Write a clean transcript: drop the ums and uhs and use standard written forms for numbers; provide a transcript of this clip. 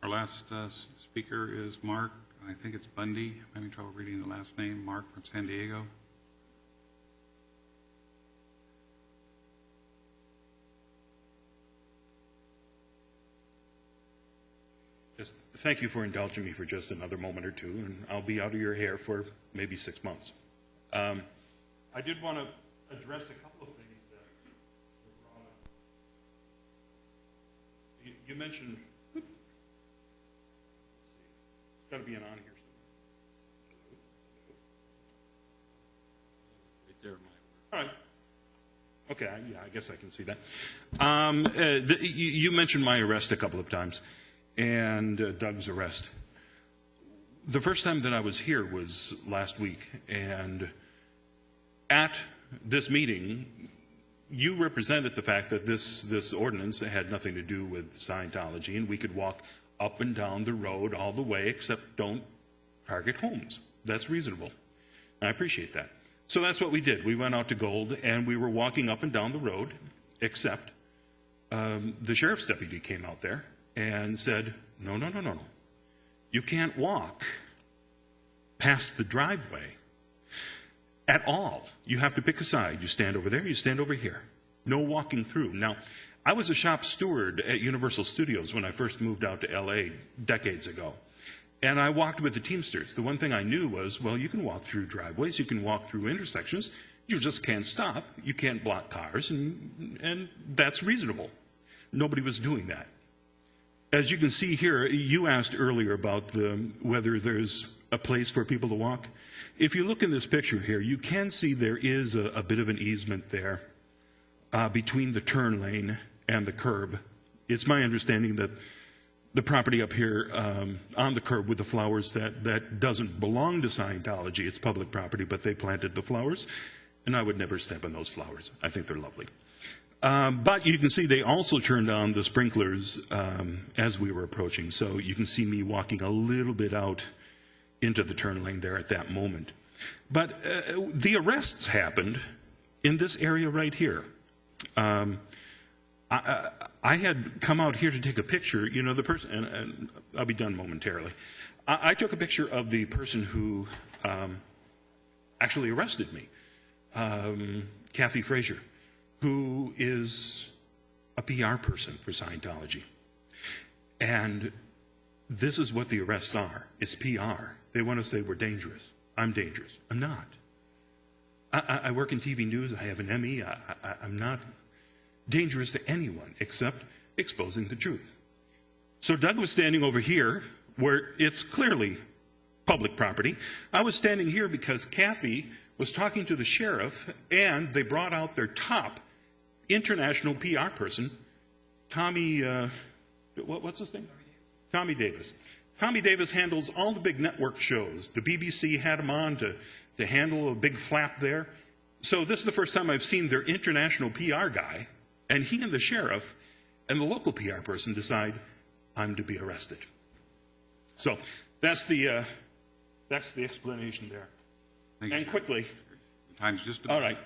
Our last speaker is Mark. I think it's Bundy. I'm having trouble reading the last name. Mark from San Diego. Just thank you for indulging me for just another moment or two, and I'll be out of your hair for maybe 6 months. I did want to address a couple of things that were brought up. You mentioned, let's see, it's got to be an on here somewhere. Right there, all right. Okay, yeah, I guess I can see that. You mentioned my arrest a couple of times, and Doug's arrest. The first time that I was here was last week, and at this meeting, you represented the fact that this ordinance had nothing to do with Scientology, and we could walk up and down the road all the way, except don't target homes. That's reasonable. I appreciate that. So that's what we did. We went out to Gold, and we were walking up and down the road, except the sheriff's deputy came out there and said, no. You can't walk past the driveway at all. You have to pick a side. You stand over there, you stand over here. No walking through. Now, I was a shop steward at Universal Studios when I first moved out to LA decades ago. And I walked with the Teamsters. The one thing I knew was, well, you can walk through driveways, you can walk through intersections, you just can't stop. You can't block cars, and that's reasonable. Nobody was doing that. As you can see here, you asked earlier about whether there's a place for people to walk. If you look in this picture here, you can see there is a bit of an easement there between the turn lane and the curb. It's my understanding that the property up here on the curb with the flowers, that doesn't belong to Scientology. It's public property, but they planted the flowers, and I would never step on those flowers. I think they're lovely. But you can see they also turned on the sprinklers as we were approaching. So you can see me walking a little bit out into the turn lane there at that moment. But the arrests happened in this area right here. I had come out here to take a picture. You know, the person, and I'll be done momentarily. I took a picture of the person who actually arrested me, Kathy Frazier, who is a PR person for Scientology. And this is what the arrests are. It's PR. They want to say we're dangerous. I'm dangerous. I'm not. I work in TV news. I have an ME. I'm not dangerous to anyone except exposing the truth. So Doug was standing over here where it's clearly public property. I was standing here because Kathy was talking to the sheriff, and they brought out their top international PR person, Tommy, what's his name? Tommy Davis. Tommy Davis handles all the big network shows. The BBC had him on to handle a big flap there. So this is the first time I've seen their international PR guy, and he and the sheriff and the local PR person decide I'm to be arrested. So that's the explanation there. Thank you, and sir. quickly. Time's just about. All right.